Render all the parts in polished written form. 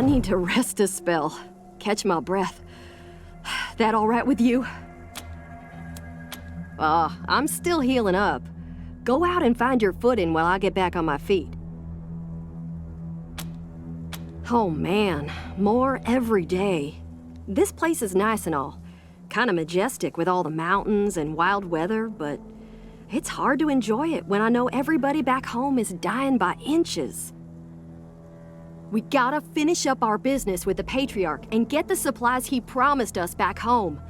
need to rest a spell. Catch my breath. That all right with you? I'm still healing up. Go out and find your footing while I get back on my feet. Oh man, more every day. This place is nice and all. Kinda majestic with all the mountains and wild weather, but it's hard to enjoy it when I know everybody back home is dying by inches. We gotta finish up our business with the Patriarch and get the supplies he promised us back home.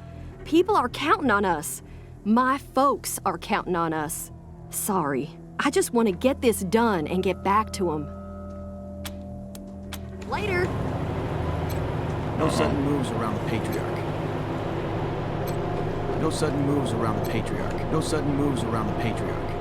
People are counting on us. My folks are counting on us. Sorry, I just want to get this done and get back to them. Later! No sudden moves around the Patriarch. No sudden moves around the Patriarch. No sudden moves around the Patriarch.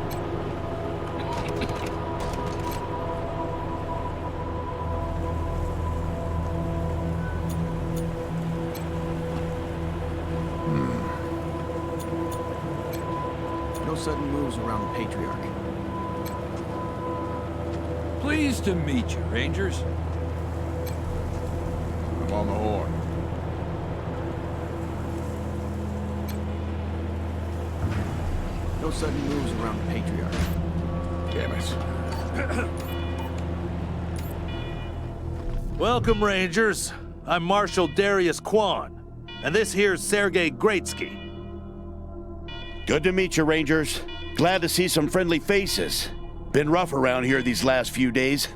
No sudden moves around the Patriarch. Pleased to meet you, Rangers. I'm on the horn. No sudden moves around the Patriarch. Damn it. Welcome, Rangers. I'm Marshal Darius Kwan, and this here's Sergei Greatsky. Good to meet you, Rangers. Glad to see some friendly faces. Been rough around here these last few days.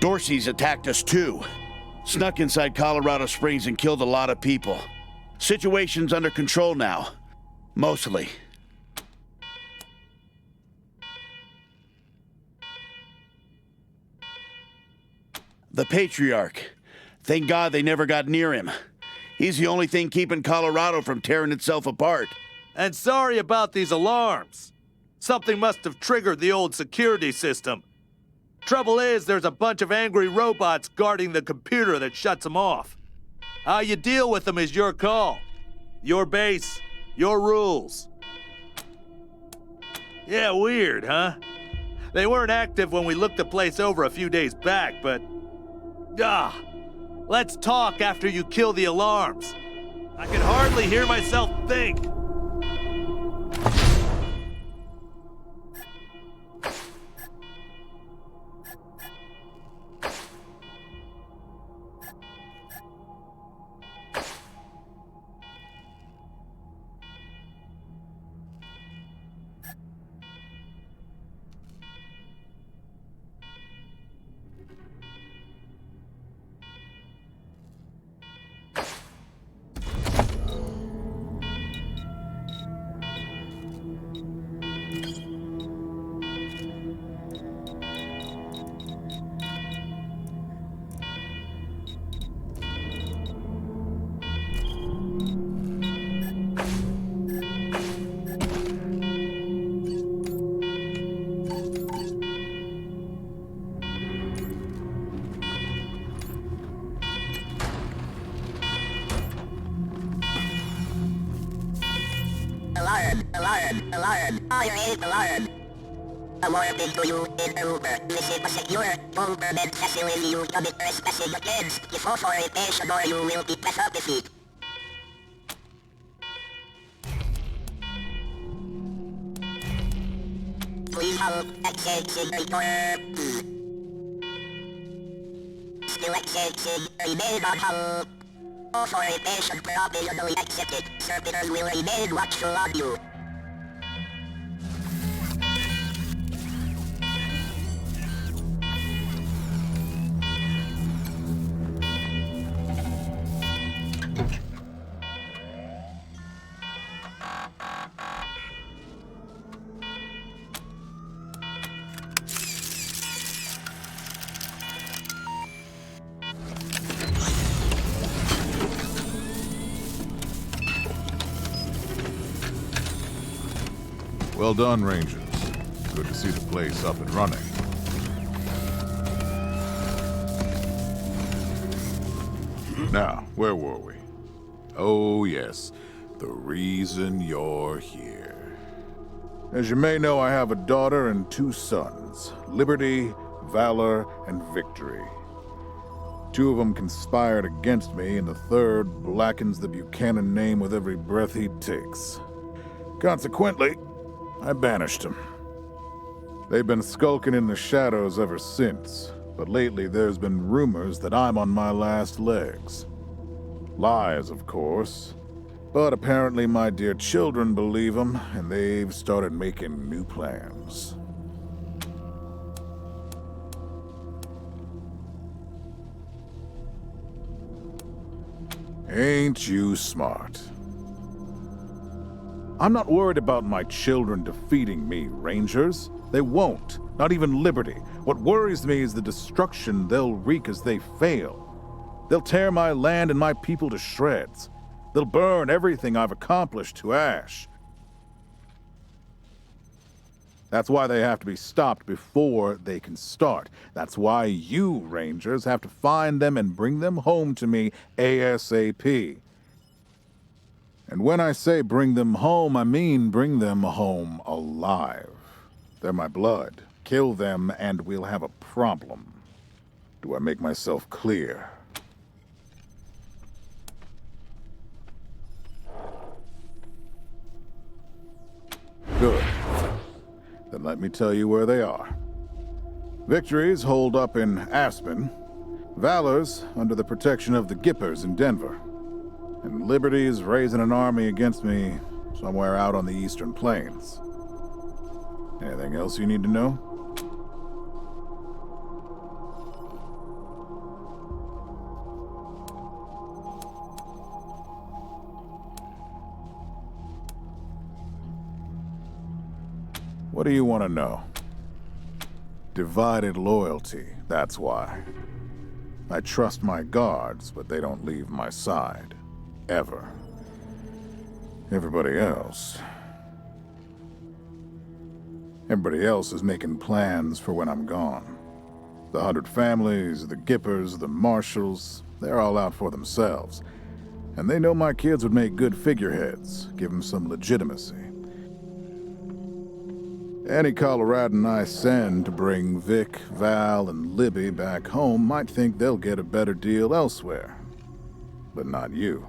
Dorsey's attacked us too. Snuck inside Colorado Springs and killed a lot of people. Situation's under control now. Mostly. The Patriarch. Thank God they never got near him. He's the only thing keeping Colorado from tearing itself apart. And sorry about these alarms. Something must have triggered the old security system. Trouble is, there's a bunch of angry robots guarding the computer that shuts them off. How you deal with them is your call. Your base, your rules. Yeah, weird, huh? They weren't active when we looked the place over a few days back, but... let's talk after you kill the alarms. I can hardly hear myself think. Alarm. Fire is alarm. A warning to you in Uber. This is a secure government facility. You commit trespassing against the authorization or you will be disqualified. Please hold accessing report. Still accessing remain on hold. Authorization provisionally accepted. Servitors will remain watchful on you. Well done, Rangers. Good to see the place up and running. Now, where were we? Oh, yes. The reason you're here. As you may know, I have a daughter and 2 sons. Liberty, Valor, and Victory. 2 of them conspired against me, and the third blackens the Buchanan name with every breath he takes. Consequently, I banished him. They've been skulking in the shadows ever since, but lately there's been rumors that I'm on my last legs. Lies, of course, but apparently my dear children believe them, and they've started making new plans. Ain't you smart? I'm not worried about my children defeating me, Rangers. They won't. Not even Liberty. What worries me is the destruction they'll wreak as they fail. They'll tear my land and my people to shreds. They'll burn everything I've accomplished to ash. That's why they have to be stopped before they can start. That's why you, Rangers, have to find them and bring them home to me ASAP. And when I say bring them home, I mean bring them home alive. They're my blood. Kill them and we'll have a problem. Do I make myself clear? Good. Then let me tell you where they are. Victory's holed up in Aspen. Valor's under the protection of the Gippers in Denver. And Liberty's raising an army against me somewhere out on the Eastern Plains. Anything else you need to know? What do you want to know? Divided loyalty, that's why. I trust my guards, but they don't leave my side. Ever. Everybody else is making plans for when I'm gone. The 100 families, the Gippers, the Marshals, they're all out for themselves. And they know my kids would make good figureheads, give them some legitimacy. Any Coloradan I send to bring Vic, Val, and Libby back home might think they'll get a better deal elsewhere. But not you.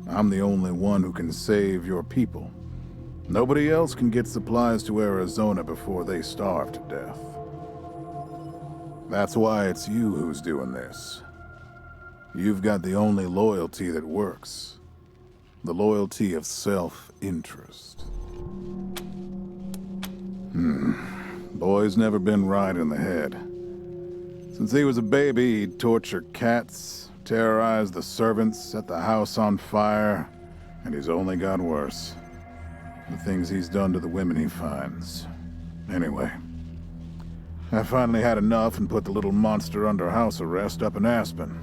I'm the only one who can save your people. Nobody else can get supplies to Arizona before they starve to death. That's why it's you who's doing this. You've got the only loyalty that works. The loyalty of self-interest. Boy's never been right in the head. Since he was a baby, he'd torture cats, terrorize the servants, set the house on fire, and he's only got worse. The things he's done to the women he finds. Anyway, I finally had enough and put the little monster under house arrest up in Aspen.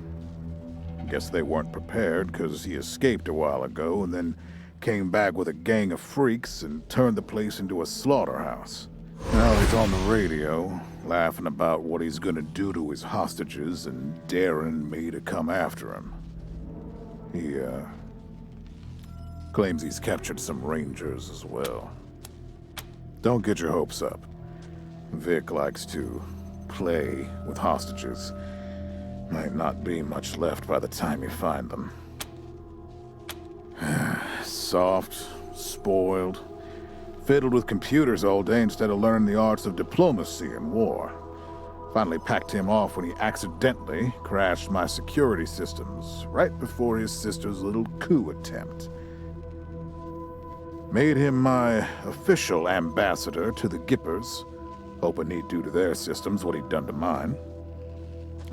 Guess they weren't prepared, because he escaped a while ago and then came back with a gang of freaks and turned the place into a slaughterhouse. Now he's on the radio, laughing about what he's gonna do to his hostages and daring me to come after him. He, claims he's captured some Rangers as well. Don't get your hopes up. Vic likes to play with hostages. Might not be much left by the time you find them. Soft, spoiled, fiddled with computers all day instead of learning the arts of diplomacy and war. Finally packed him off when he accidentally crashed my security systems right before his sister's little coup attempt. Made him my official ambassador to the Gippers, hoping he'd do to their systems what he'd done to mine.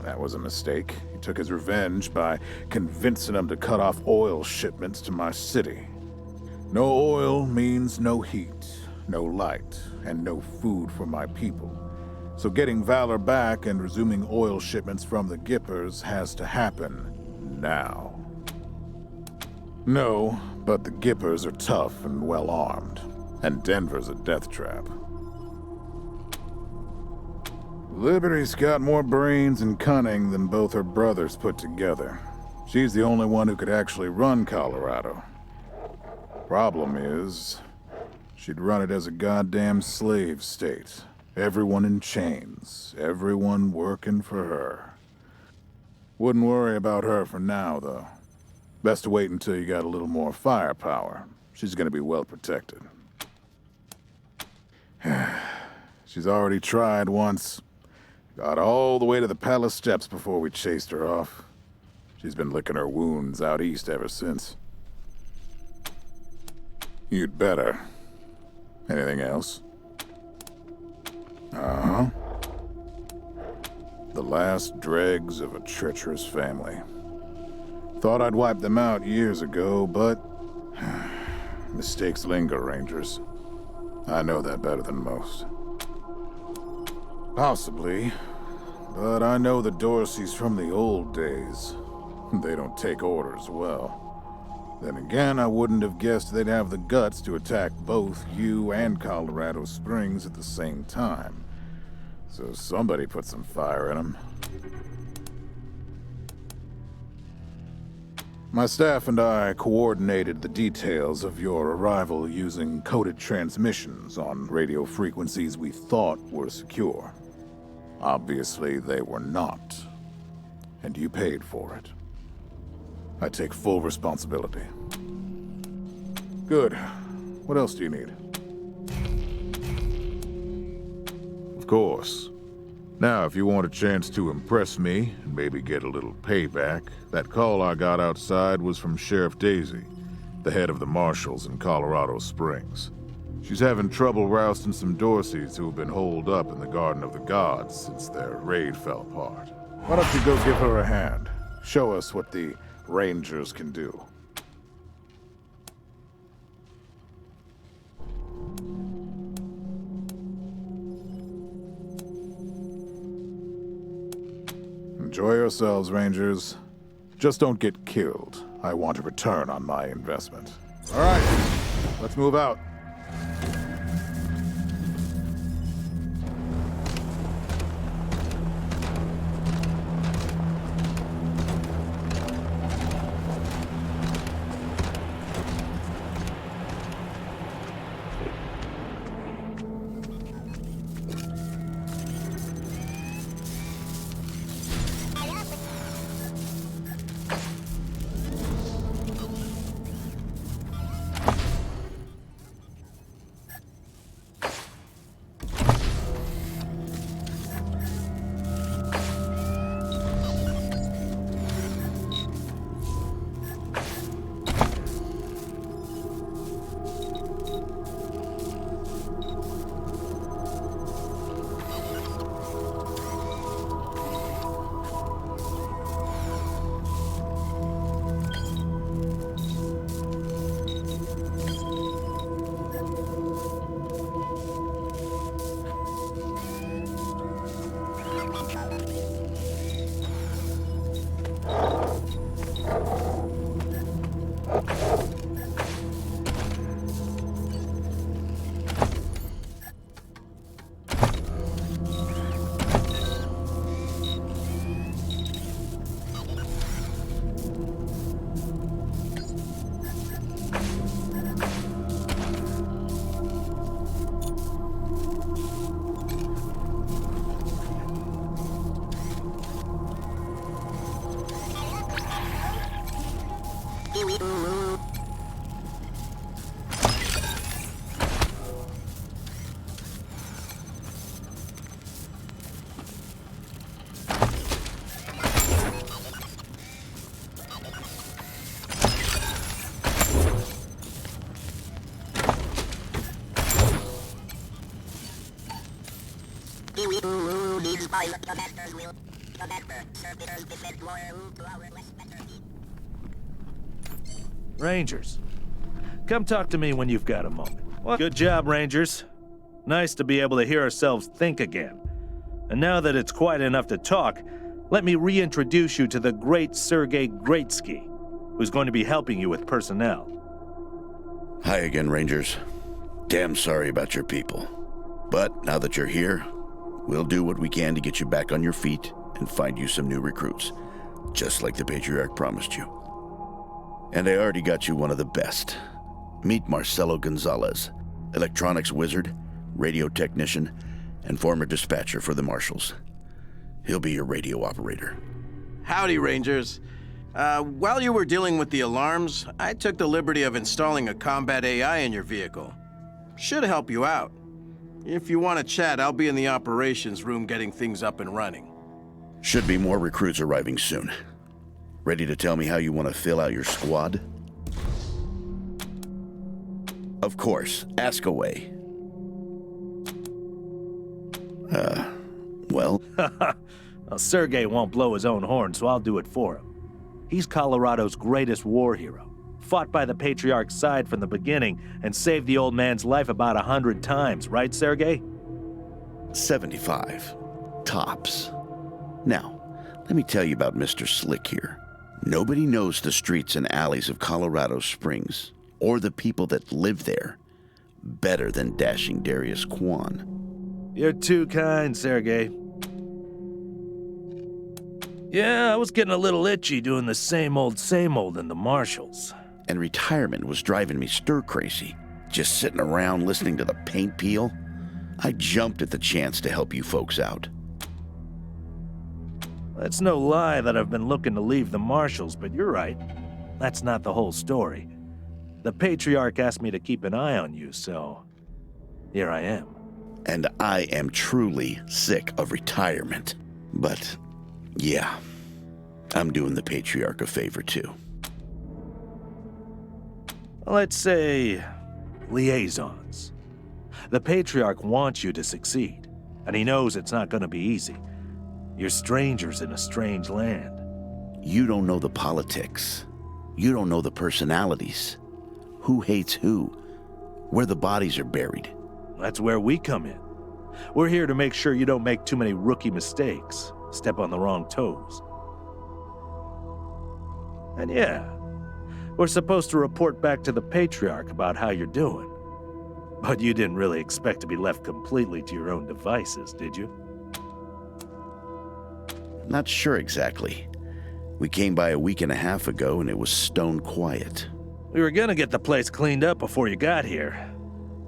That was a mistake. He took his revenge by convincing them to cut off oil shipments to my city. No oil means no heat, no light, and no food for my people. So getting Valor back and resuming oil shipments from the Gippers has to happen now. No, but the Gippers are tough and well-armed, and Denver's a death trap. Liberty's got more brains and cunning than both her brothers put together. She's the only one who could actually run Colorado. Problem is, she'd run it as a goddamn slave state. Everyone in chains, everyone working for her. Wouldn't worry about her for now, though. Best to wait until you got a little more firepower. She's gonna be well protected. She's already tried once. Got all the way to the palace steps before we chased her off. She's been licking her wounds out east ever since. You'd better. Anything else? Uh-huh. The last dregs of a treacherous family. Thought I'd wiped them out years ago, but mistakes linger, Rangers. I know that better than most. Possibly, but I know the Dorseys from the old days. They don't take orders well. Then again, I wouldn't have guessed they'd have the guts to attack both you and Colorado Springs at the same time. So somebody put some fire in them. My staff and I coordinated the details of your arrival using coded transmissions on radio frequencies we thought were secure. Obviously, they were not. And you paid for it. I take full responsibility. Good. What else do you need? Of course. Now, if you want a chance to impress me, and maybe get a little payback, that call I got outside was from Sheriff Daisy, the head of the marshals in Colorado Springs. She's having trouble rousting some Dorseys who have been holed up in the Garden of the Gods since their raid fell apart. Why don't you go give her a hand? Show us what the Rangers can do. Enjoy yourselves, Rangers. Just don't get killed. I want a return on my investment. All right, let's move out. These pilot commanders will remember servitors defend more to our less better need. Rangers, come talk to me when you've got a moment. Well, good job, Rangers. Nice to be able to hear ourselves think again. And now that it's quiet enough to talk, let me reintroduce you to the great Sergei Greatsky, who's going to be helping you with personnel. Hi again, Rangers. Damn sorry about your people. But now that you're here, we'll do what we can to get you back on your feet and find you some new recruits, just like the Patriarch promised you. And I already got you one of the best. Meet Marcelo Gonzalez, electronics wizard, radio technician, and former dispatcher for the Marshals. He'll be your radio operator. Howdy, Rangers. While you were dealing with the alarms, I took the liberty of installing a combat AI in your vehicle. Should help you out. If you want to chat, I'll be in the operations room getting things up and running. Should be more recruits arriving soon. Ready to tell me how you want to fill out your squad? Of course, ask away. Well? Well, Sergey won't blow his own horn, so I'll do it for him. He's Colorado's greatest war hero. Fought by the Patriarch's side from the beginning and saved the old man's life about 100 times, right, Sergey? 75. Tops. Now, let me tell you about Mr. Slick here. Nobody knows the streets and alleys of Colorado Springs, or the people that live there, better than dashing Darius Kwan. You're too kind, Sergey. Yeah, I was getting a little itchy doing the same old in the marshals. And retirement was driving me stir-crazy. Just sitting around listening to the paint peel. I jumped at the chance to help you folks out. It's no lie that I've been looking to leave the marshals, but you're right. That's not the whole story. The Patriarch asked me to keep an eye on you, so here I am. And I am truly sick of retirement. But, yeah, I'm doing the Patriarch a favor too. Let's say liaisons. The Patriarch wants you to succeed, and he knows it's not going to be easy. You're strangers in a strange land. You don't know the politics. You don't know the personalities. Who hates who? Where the bodies are buried. That's where we come in. We're here to make sure you don't make too many rookie mistakes, step on the wrong toes. And yeah, we're supposed to report back to the Patriarch about how you're doing. But you didn't really expect to be left completely to your own devices, did you? Not sure exactly. We came by a week and a half ago and it was stone quiet. We were gonna get the place cleaned up before you got here.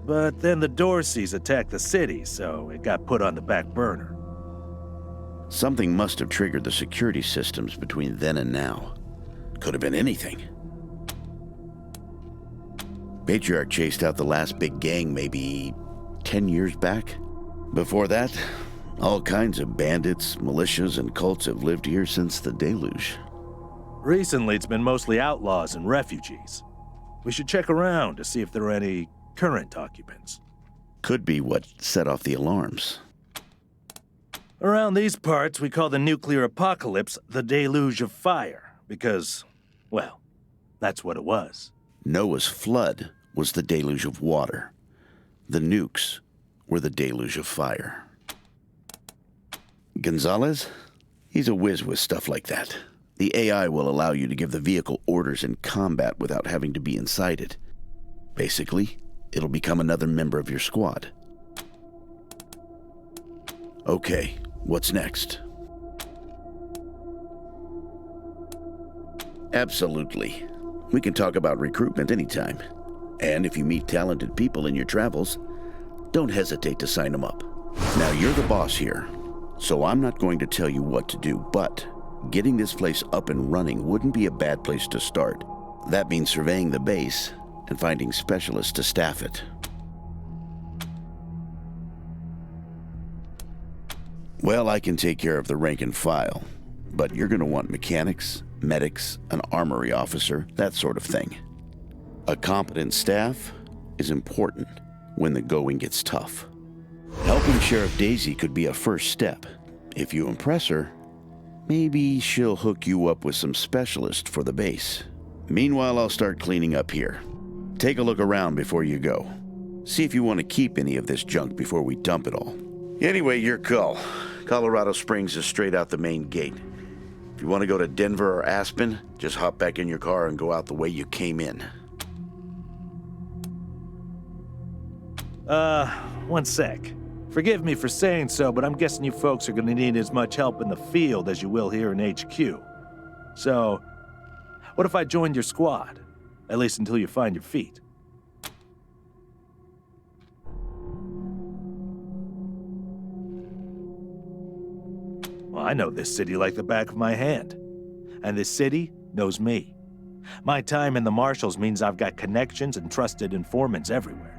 But then the Dorseys attacked the city, so it got put on the back burner. Something must have triggered the security systems between then and now. Could have been anything. Patriarch chased out the last big gang maybe 10 years back. Before that, all kinds of bandits, militias, and cults have lived here since the deluge. Recently, it's been mostly outlaws and refugees. We should check around to see if there are any current occupants. Could be what set off the alarms. Around these parts, we call the nuclear apocalypse the deluge of fire, because, well, that's what it was. Noah's flood was the deluge of water. The nukes were the deluge of fire. Gonzalez? He's a whiz with stuff like that. The AI will allow you to give the vehicle orders in combat without having to be inside it. Basically, it'll become another member of your squad. Okay, what's next? Absolutely. We can talk about recruitment anytime. And if you meet talented people in your travels, don't hesitate to sign them up. Now, you're the boss here, so I'm not going to tell you what to do, but getting this place up and running wouldn't be a bad place to start. That means surveying the base and finding specialists to staff it. Well, I can take care of the rank and file, but you're going to want mechanics, medics, an armory officer, that sort of thing. A competent staff is important when the going gets tough. Helping Sheriff Daisy could be a first step. If you impress her, maybe she'll hook you up with some specialists for the base. Meanwhile, I'll start cleaning up here. Take a look around before you go. See if you want to keep any of this junk before we dump it all. Anyway, your call. Colorado Springs is straight out the main gate. If you want to go to Denver or Aspen, just hop back in your car and go out the way you came in. One sec. Forgive me for saying so, but I'm guessing you folks are gonna need as much help in the field as you will here in HQ. So, what if I joined your squad? At least until you find your feet. Well, I know this city like the back of my hand. and the city knows me. My time in the Marshals means I've got connections and trusted informants everywhere.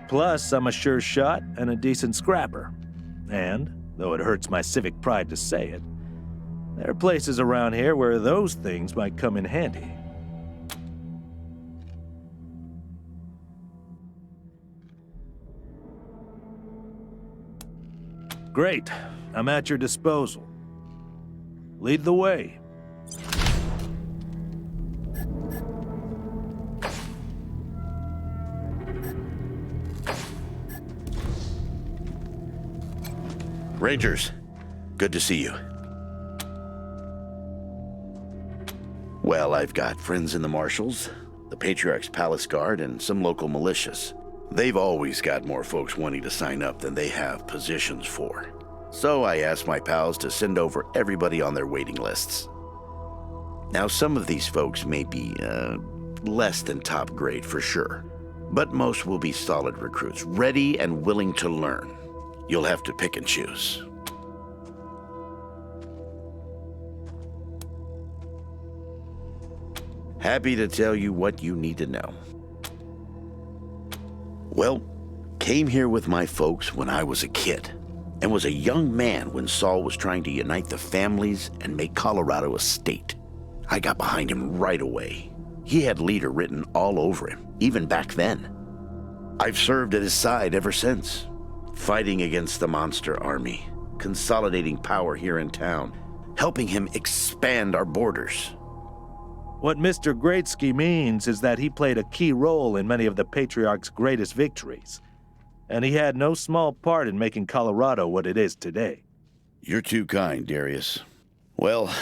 Plus, I'm a sure shot and a decent scrapper. And, though it hurts my civic pride to say it, there are places around here where those things might come in handy. Great. I'm at your disposal. Lead the way. Rangers, good to see you. Well, I've got friends in the Marshals, the Patriarch's Palace Guard, and some local militias. They've always got more folks wanting to sign up than they have positions for. So I asked my pals to send over everybody on their waiting lists. Now, some of these folks may be, less than top grade for sure, but most will be solid recruits, ready and willing to learn. You'll have to pick and choose. Happy to tell you what you need to know. Well, came here with my folks when I was a kid, and was a young man when Saul was trying to unite the families and make Colorado a state. I got behind him right away. He had leader written all over him, even back then. I've served at his side ever since, fighting against the monster army, consolidating power here in town, helping him expand our borders. What Mr. Greatsky means is that he played a key role in many of the Patriarch's greatest victories, and he had no small part in making Colorado what it is today. You're too kind, Darius. Well,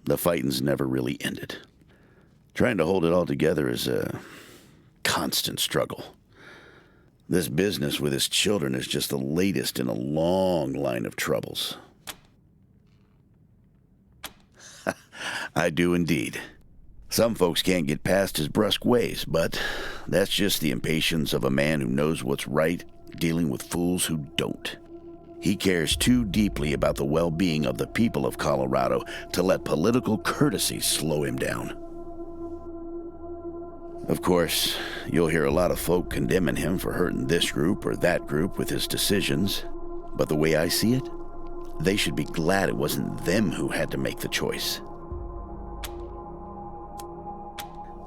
the fighting's never really ended. Trying to hold it all together is a constant struggle. This business with his children is just the latest in a long line of troubles. I do indeed. Some folks can't get past his brusque ways, but that's just the impatience of a man who knows what's right, dealing with fools who don't. He cares too deeply about the well-being of the people of Colorado to let political courtesy slow him down. Of course, you'll hear a lot of folk condemning him for hurting this group or that group with his decisions, but the way I see it, they should be glad it wasn't them who had to make the choice.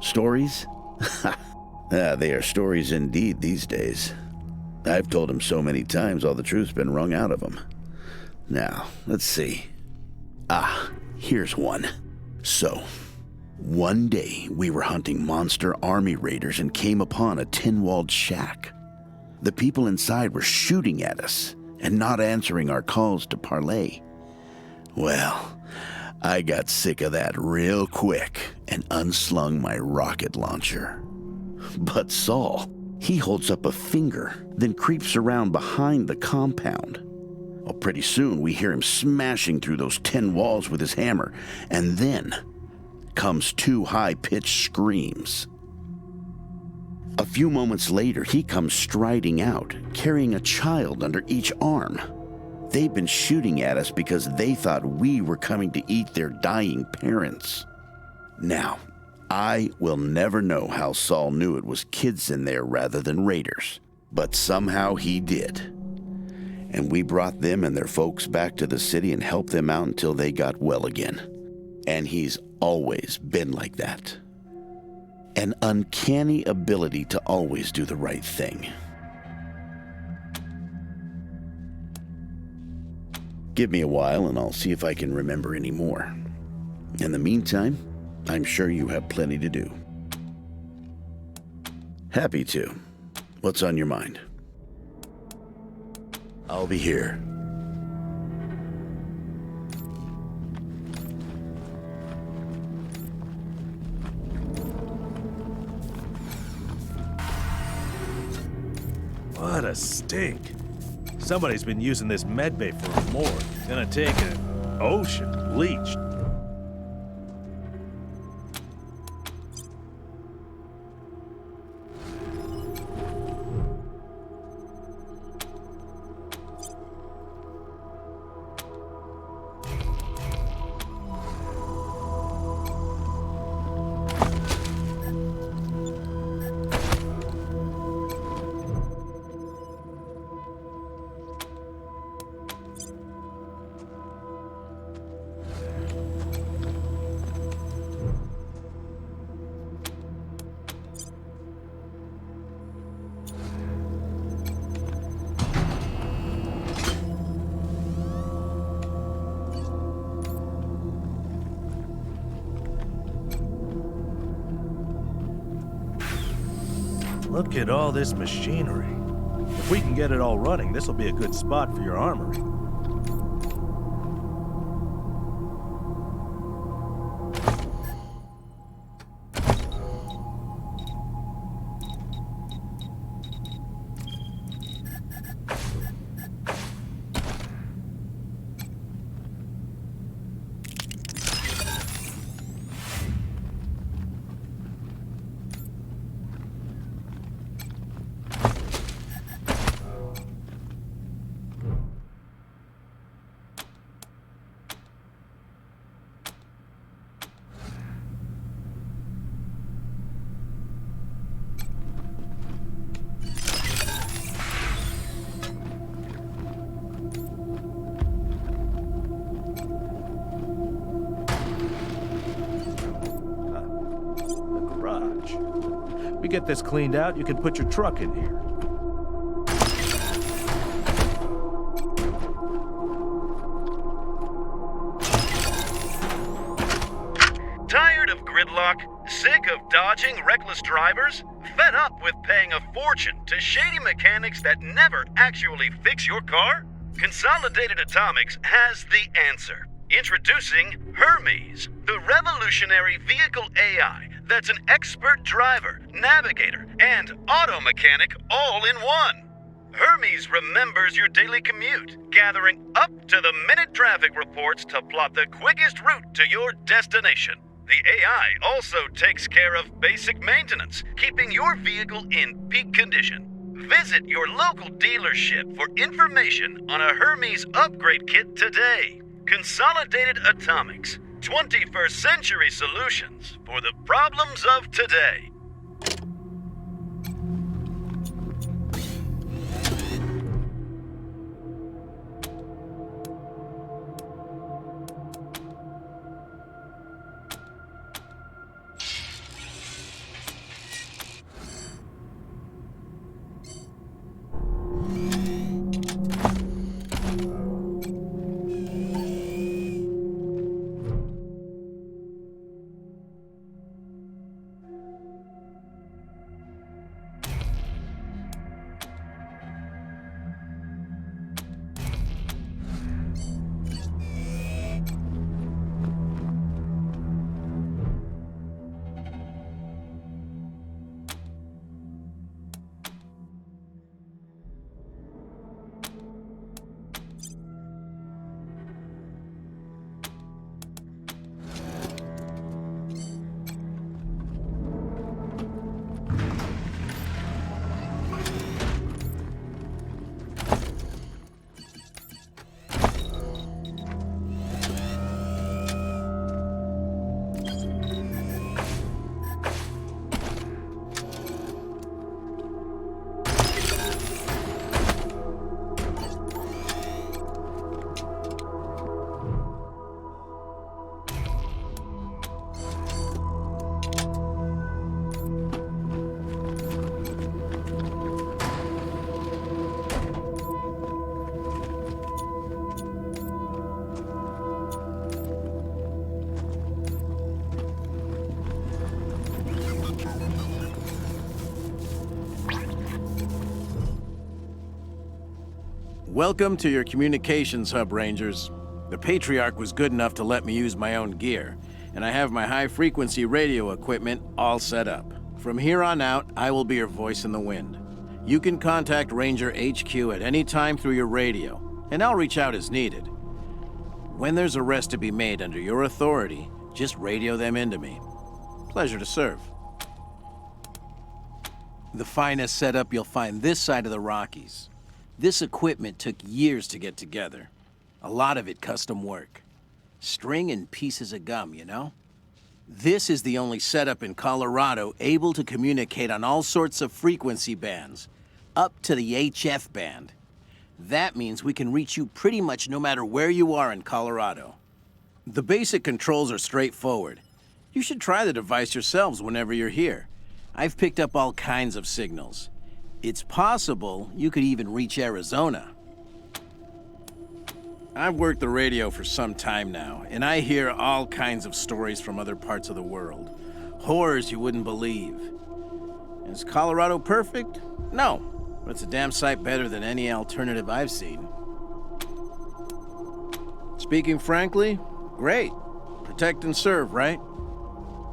Stories? They are stories indeed these days. I've told him so many times all the truth's been wrung out of him. Now, let's see. Here's one. So, one day we were hunting monster army raiders and came upon a tin-walled shack. The people inside were shooting at us and not answering our calls to parley. Well, I got sick of that real quick and unslung my rocket launcher. But Saul, he holds up a finger, then creeps around behind the compound. Well, pretty soon we hear him smashing through those tin walls with his hammer, and then comes two high-pitched screams. A few moments later, he comes striding out, carrying a child under each arm. They've been shooting at us because they thought we were coming to eat their dying parents. Now, I will never know how Saul knew it was kids in there rather than raiders, but somehow he did. And we brought them and their folks back to the city and helped them out until they got well again. And he's always been like that. An uncanny ability to always do the right thing. Give me a while and I'll see if I can remember any more. In the meantime, I'm sure you have plenty to do. Happy to. What's on your mind? I'll be here. What a stink. Somebody's been using this medbay for a morgue. Gonna take an ocean bleached. Look at all this machinery. If we can get it all running, this will be a good spot for your armory. We get this cleaned out, you can put your truck in here. Tired of gridlock? Sick of dodging reckless drivers? Fed up with paying a fortune to shady mechanics that never actually fix your car? Consolidated Atomics has the answer. Introducing Hermes, the revolutionary vehicle AI that's an expert driver, navigator, and auto mechanic all in one. Hermes remembers your daily commute, gathering up-to-the-minute traffic reports to plot the quickest route to your destination. The AI also takes care of basic maintenance, keeping your vehicle in peak condition. Visit your local dealership for information on a Hermes upgrade kit today. Consolidated Atomics, 21st century solutions for the problems of today. Welcome to your communications hub, Rangers. The Patriarch was good enough to let me use my own gear, and I have my high-frequency radio equipment all set up. From here on out, I will be your voice in the wind. You can contact Ranger HQ at any time through your radio, and I'll reach out as needed. When there's arrests to be made under your authority, just radio them into me. Pleasure to serve. The finest setup you'll find this side of the Rockies. This equipment took years to get together. A lot of it custom work. String and pieces of gum, you know? This is the only setup in Colorado able to communicate on all sorts of frequency bands, up to the HF band. That means we can reach you pretty much no matter where you are in Colorado. The basic controls are straightforward. You should try the device yourselves whenever you're here. I've picked up all kinds of signals. It's possible you could even reach Arizona. I've worked the radio for some time now, and I hear all kinds of stories from other parts of the world. Horrors you wouldn't believe. Is Colorado perfect? No, but it's a damn sight better than any alternative I've seen. Speaking frankly, great. Protect and serve, right?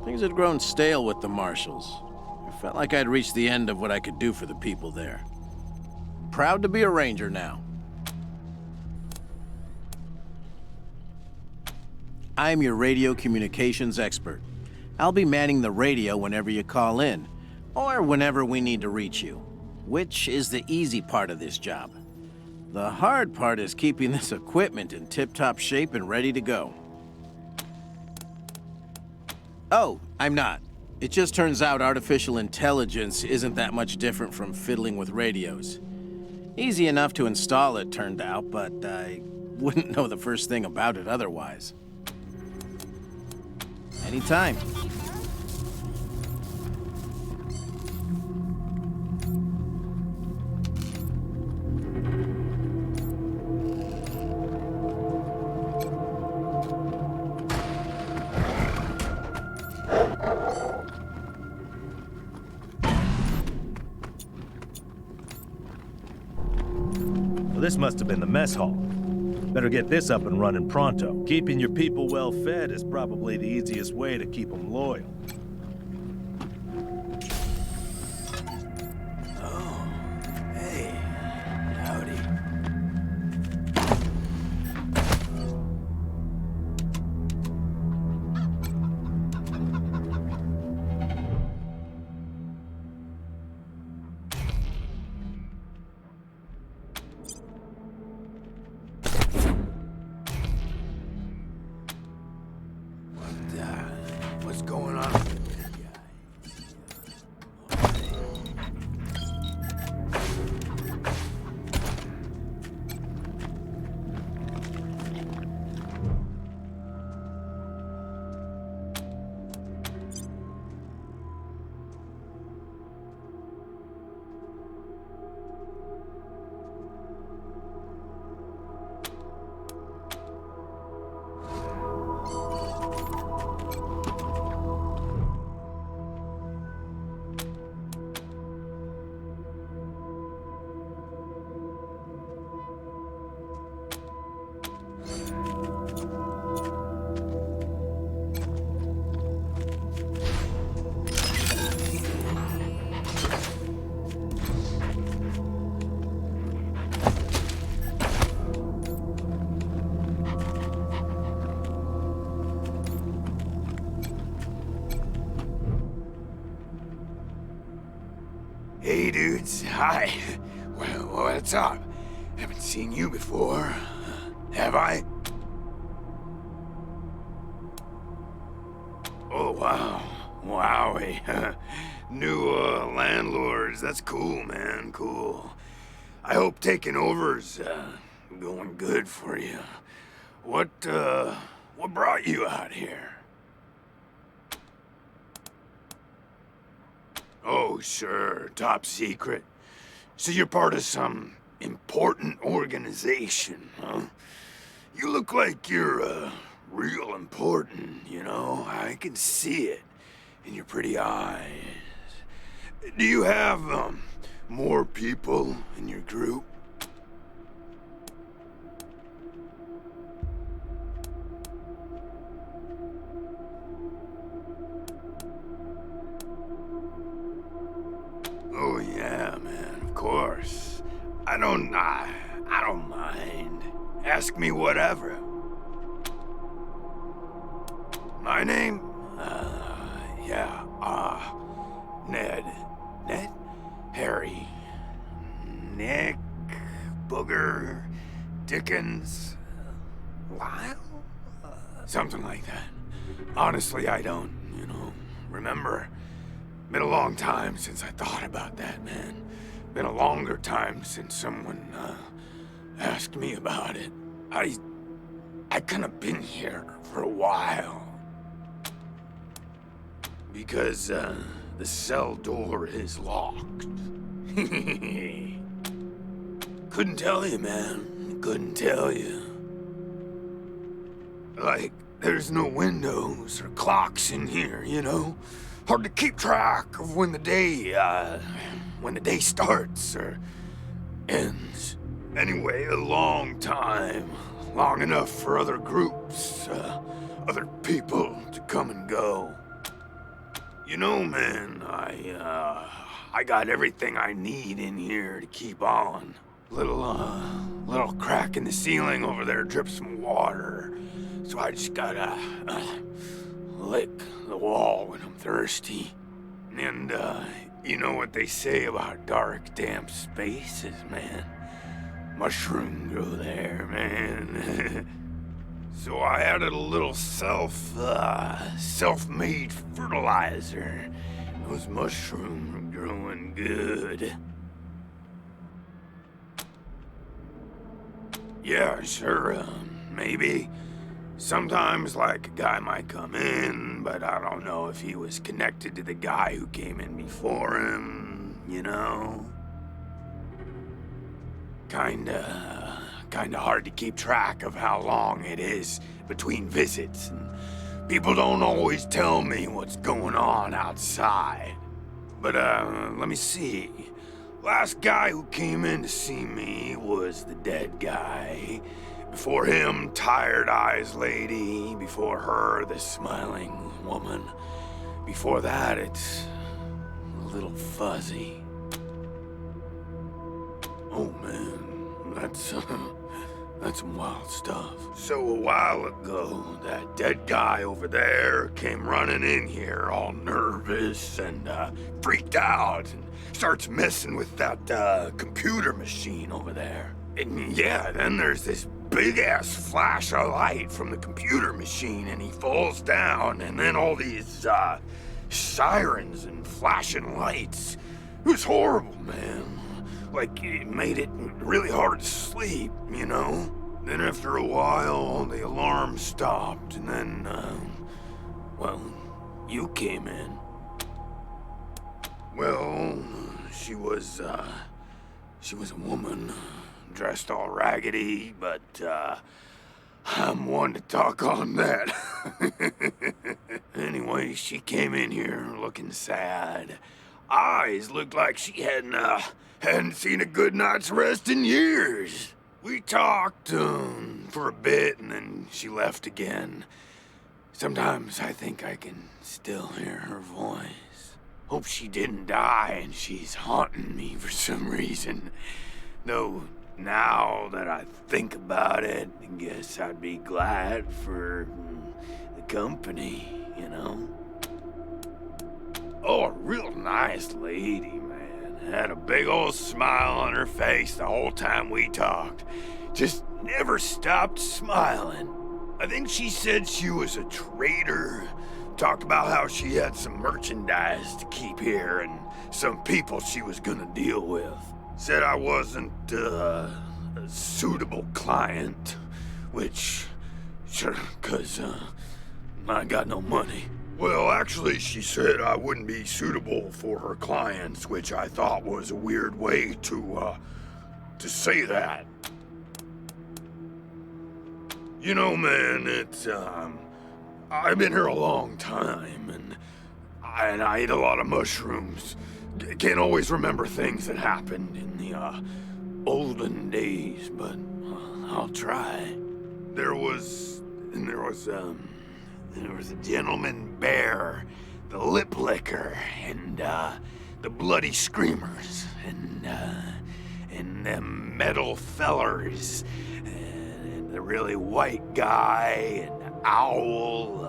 Things had grown stale with the Marshals. I felt like I'd reached the end of what I could do for the people there. Proud to be a ranger now. I'm your radio communications expert. I'll be manning the radio whenever you call in, or whenever we need to reach you, which is the easy part of this job. The hard part is keeping this equipment in tip-top shape and ready to go. Oh, I'm not. It just turns out artificial intelligence isn't that much different from fiddling with radios. Easy enough to install, it turned out, but I wouldn't know the first thing about it otherwise. Anytime. This must have been the mess hall. Better get this up and running pronto. Keeping your people well fed is probably the easiest way to keep them loyal. Oh, hey, howdy. What's going on with this guy? Hey, dudes. Hi. Well, what's up? Haven't seen you before. Have I? Oh, wow. Wowie. New, landlords. That's cool, man. Cool. I hope taking over's, going good for you. What brought you out here? Oh, sure. Top secret. So you're part of some important organization, huh? You look like you're, real important, you know? I can see it in your pretty eyes. Do you have, more people in your group? Oh yeah, man, of course. I don't mind. Ask me whatever. My name? Ned. Ned? Harry. Nick. Booger. Dickens. Lyle? Something like that. Honestly, I don't, remember. Been a long time since I thought about that, man. Been a longer time since someone, asked me about it. I kinda been here for a while. Because, the cell door is locked. Couldn't tell you, man. Couldn't tell you. Like, there's no windows or clocks in here, hard to keep track of when the day starts or ends. Anyway, a long time. Long enough for other groups, other people to come and go. You know, man, I got everything I need in here to keep on. Little crack in the ceiling over there drips some water. So I just gotta, lick the wall when I'm thirsty. And, you know what they say about dark, damp spaces, man. Mushroom grow there, man. So I added a little self-made fertilizer. Those mushrooms are growing good. Yeah, sure, maybe. Sometimes, like, a guy might come in, but I don't know if he was connected to the guy who came in before him, you know? Kinda hard to keep track of how long it is between visits, and people don't always tell me what's going on outside. But, let me see. Last guy who came in to see me was the dead guy. Before him, Tired Eyes Lady. Before her, the Smiling Woman. Before that, it's a little fuzzy. Oh, man, that's some wild stuff. So a while ago, that dead guy over there came running in here all nervous and freaked out and starts messing with that computer machine over there. And yeah, then there's this big-ass flash of light from the computer machine and he falls down, and then all these sirens and flashing lights. It was horrible, man. Like, it made it really hard to sleep, you know? Then after a while, the alarm stopped, and then, well, you came in. Well, she was a woman, dressed all raggedy, but, I'm one to talk on that. Anyway, she came in here looking sad. Eyes looked like she hadn't seen a good night's rest in years. We talked for a bit, and then she left again. Sometimes I think I can still hear her voice. Hope she didn't die and she's haunting me for some reason. Though, now that I think about it, I guess I'd be glad for the company, you know? Oh, a real nice lady, man. Had a big old smile on her face the whole time we talked. Just never stopped smiling. I think she said she was a trader. Talked about how she had some merchandise to keep here and some people she was gonna deal with. Said I wasn't a suitable client, which, sure, 'cause I got no money. Well, actually, she said I wouldn't be suitable for her clients, which I thought was a weird way to say that. You know, man, it's, I've been here a long time, and I eat a lot of mushrooms. Can't always remember things that happened in the, olden days, but I'll try. There was a gentleman bear, the lip licker, and the bloody screamers, and them metal fellers, and the really white guy, and owl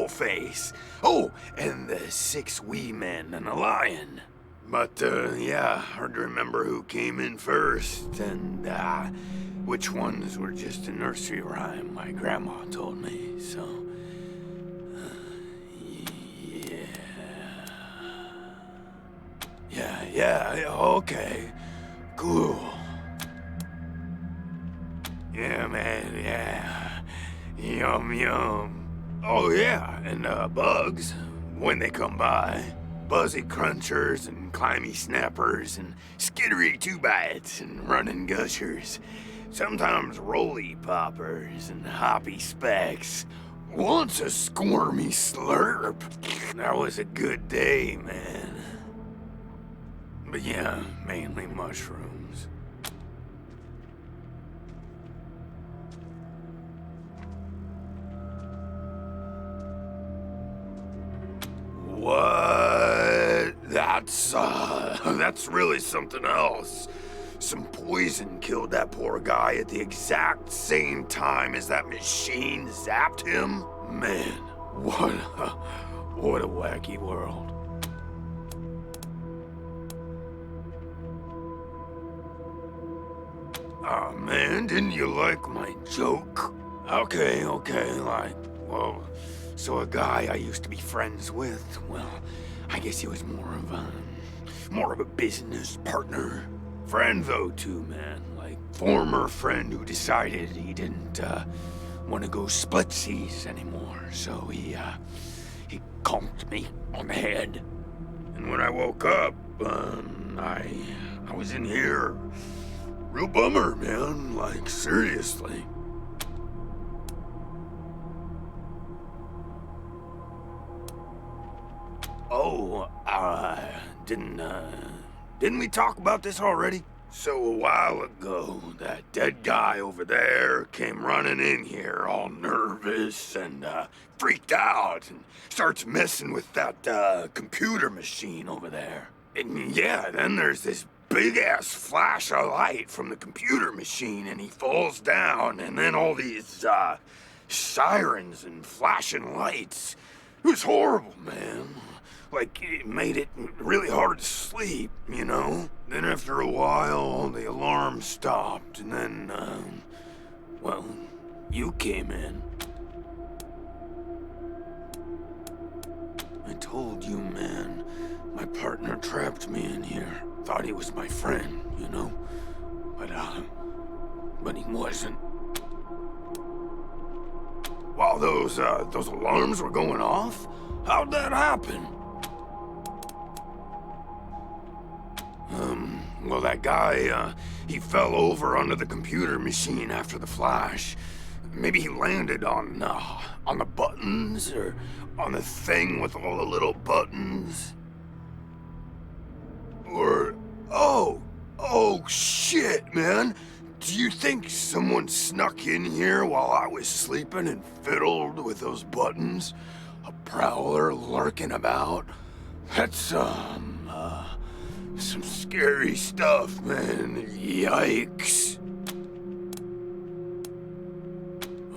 face. Oh, and the 6 wee men and a lion. But, yeah, hard to remember who came in first, and, which ones were just a nursery rhyme my grandma told me, so... Yeah, okay. Cool. Yeah, man, yeah. Yum. Oh, yeah, and, bugs, when they come by. Buzzy crunchers and climby snappers and skittery 2-bites and running gushers. Sometimes roly poppers and hoppy specks. Once a squirmy slurp. That was a good day, man. But yeah, mainly mushrooms. What? That's really something else. Some poison killed that poor guy at the exact same time as that machine zapped him? Man, what a wacky world. Aw, man, didn't you like my joke? Okay, well, so a guy I used to be friends with, well, I guess he was more of a business partner. Friend, though, too, man. Like, former friend who decided he didn't, want to go splitsies anymore, so he conked me on the head. And when I woke up, I was in here. Real bummer, man, like, seriously. Oh, didn't we talk about this already? So a while ago, that dead guy over there came running in here all nervous and freaked out and starts messing with that computer machine over there. And yeah, then there's this big-ass flash of light from the computer machine and he falls down and then all these sirens and flashing lights. It was horrible, man. Like, it made it really hard to sleep, you know? Then after a while, the alarm stopped, and then, well, you came in. I told you, man, my partner trapped me in here. Thought he was my friend, you know? But he wasn't. While those alarms were going off? How'd that happen? Well, that guy, he fell over onto the computer machine after the flash. Maybe he landed on the buttons, or on the thing with all the little buttons. Or, oh shit, man. Do you think someone snuck in here while I was sleeping and fiddled with those buttons? A prowler lurking about? That's, some scary stuff, man. Yikes.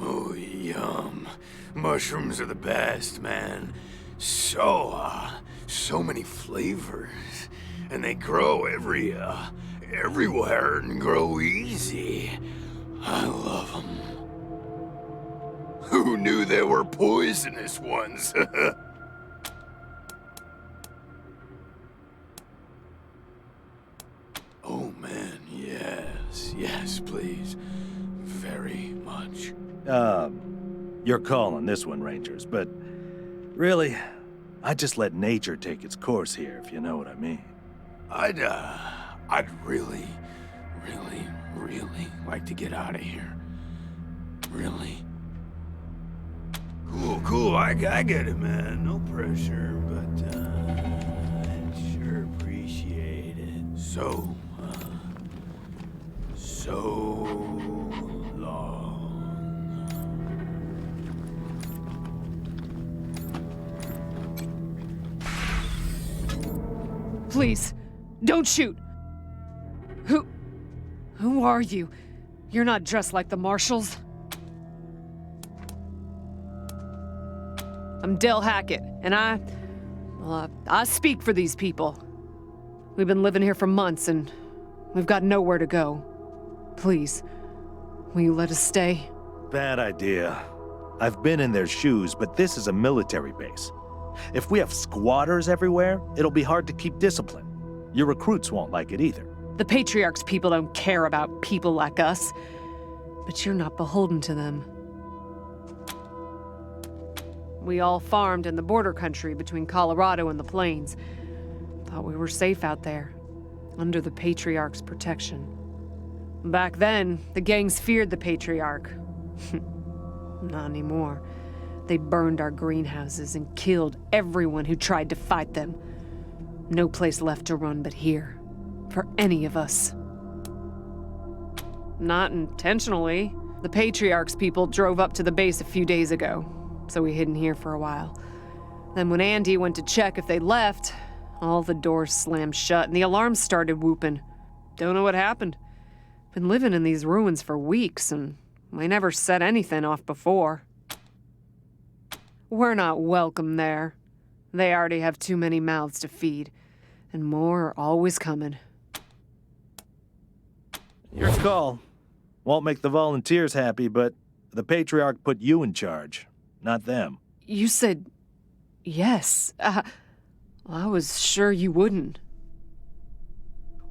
Oh, yum. Mushrooms are the best, man. So many flavors. And they grow everywhere and grow easy. I love them. Who knew there were poisonous ones? Oh, man, yes, please. Very much. Your call on this one, Rangers, but really, I just let nature take its course here, if you know what I mean. I'd really like to get out of here. Really. Cool, I get it, man. No pressure, but, I'd sure appreciate it. So long. Please, don't shoot. Who are you? You're not dressed like the marshals. I'm Del Hackett, and I speak for these people. We've been living here for months, and we've got nowhere to go. Please, will you let us stay? Bad idea. I've been in their shoes, but this is a military base. If we have squatters everywhere, it'll be hard to keep discipline. Your recruits won't like it either. The Patriarch's people don't care about people like us, but you're not beholden to them. We all farmed in the border country between Colorado and the plains. Thought we were safe out there, under the Patriarch's protection. Back then, the gangs feared the Patriarch. Not anymore. They burned our greenhouses and killed everyone who tried to fight them. No place left to run but here, for any of us. Not intentionally. The Patriarch's people drove up to the base a few days ago, so we hid in here for a while. Then when Andy went to check if they'd left, all the doors slammed shut and the alarms started whooping. Don't know what happened. Been living in these ruins for weeks and we never set anything off before. We're not welcome there. They already have too many mouths to feed, and more are always coming. Your call. Won't make the volunteers happy, but the Patriarch put you in charge, not them. You said yes. I was sure you wouldn't.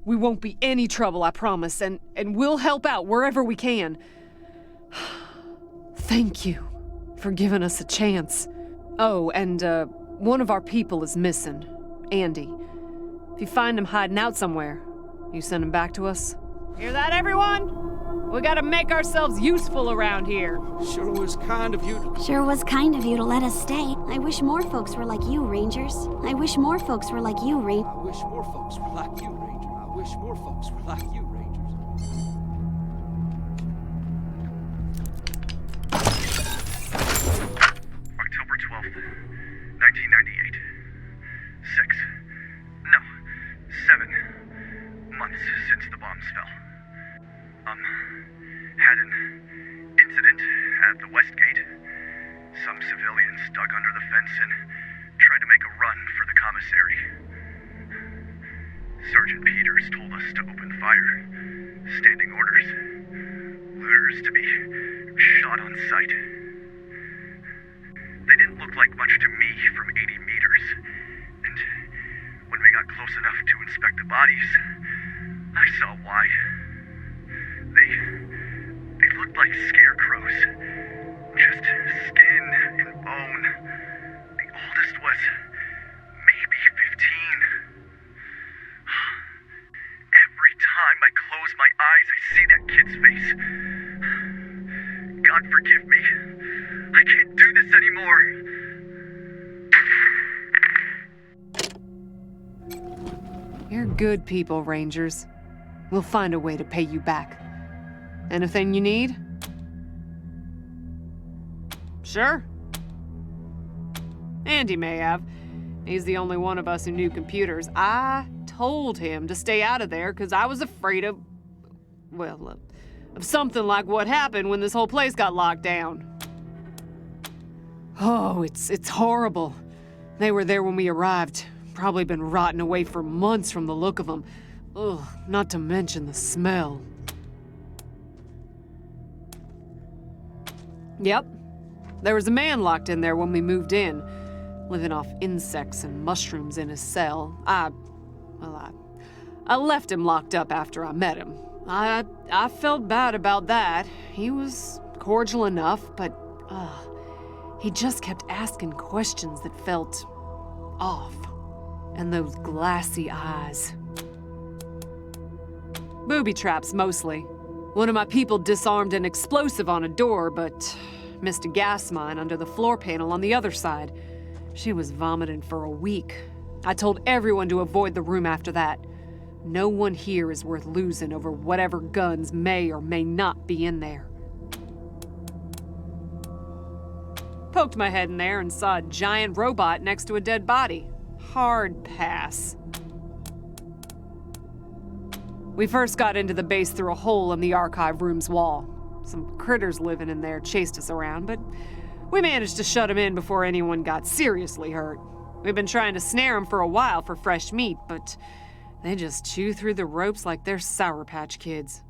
We won't be any trouble, I promise, and we'll help out wherever we can. Thank you for giving us a chance. Oh, and one of our people is missing, Andy. If you find him hiding out somewhere, you send him back to us? Hear that, everyone? We gotta make ourselves useful around here. Sure was kind of you to... Sure was kind of you to let us stay. I wish more folks were like you, Rangers. I wish more folks were like you, I wish more folks were like you, Ranger. I wish more folks were like you, Rangers. October 12th, 1998. 7 months since the bombs fell. Had an incident at the West Gate. Some civilians dug under the fence and tried to make a run for the commissary. Sergeant Peters told us to open fire. Standing orders. Looters to be shot on sight. They didn't look like much to me from 80 meters. And when we got close enough to inspect the bodies, I saw why. They looked like scarecrows. Just skin and bone. The oldest was maybe 15. Every time I close my eyes, I see that kid's face. God forgive me. I can't do this anymore. You're good people, Rangers. We'll find a way to pay you back. Anything you need? Sure. Andy may have. He's the only one of us who knew computers. I told him to stay out of there because I was afraid of, well, of something like what happened when this whole place got locked down. Oh, it's horrible. They were there when we arrived. Probably been rotting away for months from the look of them. Ugh, not to mention the smell. Yep. There was a man locked in there when we moved in, living off insects and mushrooms in his cell. I left him locked up after I met him. I felt bad about that. He was cordial enough, but he just kept asking questions that felt off. And those glassy eyes. Booby traps, mostly. One of my people disarmed an explosive on a door, but missed a gas mine under the floor panel on the other side. She was vomiting for a week. I told everyone to avoid the room after that. No one here is worth losing over whatever guns may or may not be in there. Poked my head in there and saw a giant robot next to a dead body. Hard pass. We first got into the base through a hole in the archive room's wall. Some critters living in there chased us around, but we managed to shut them in before anyone got seriously hurt. We've been trying to snare them for a while for fresh meat, but they just chew through the ropes like they're Sour Patch Kids.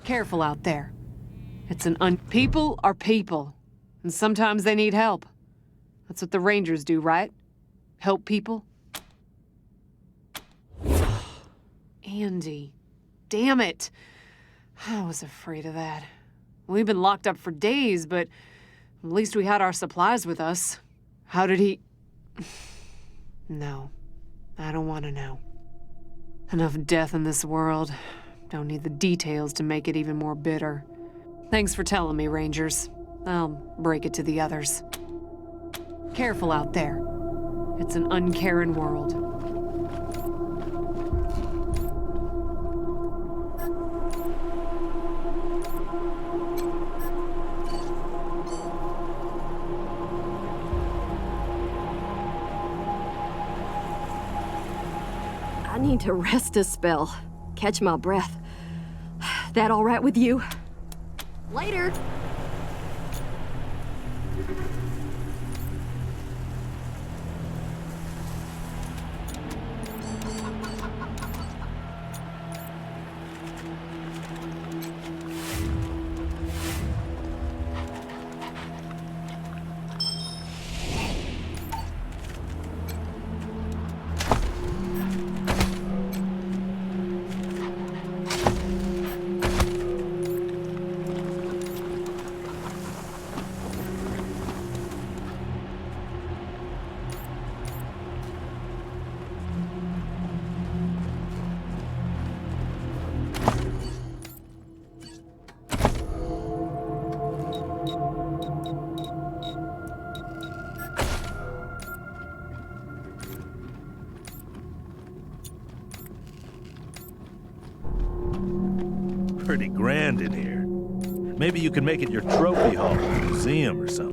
Careful out there. It's people are people, and sometimes they need help. That's what the Rangers do, right? Help people? Andy. Damn it. I was afraid of that. We've been locked up for days, but at least we had our supplies with us. How did he... No. I don't want to know. Enough death in this world. Don't need the details to make it even more bitter. Thanks for telling me, Rangers. I'll break it to the others. Careful out there. It's an uncaring world. I need to rest a spell. Catch my breath. That all right with you? Later. Pretty grand in here. Maybe you can make it your trophy hall, museum or something.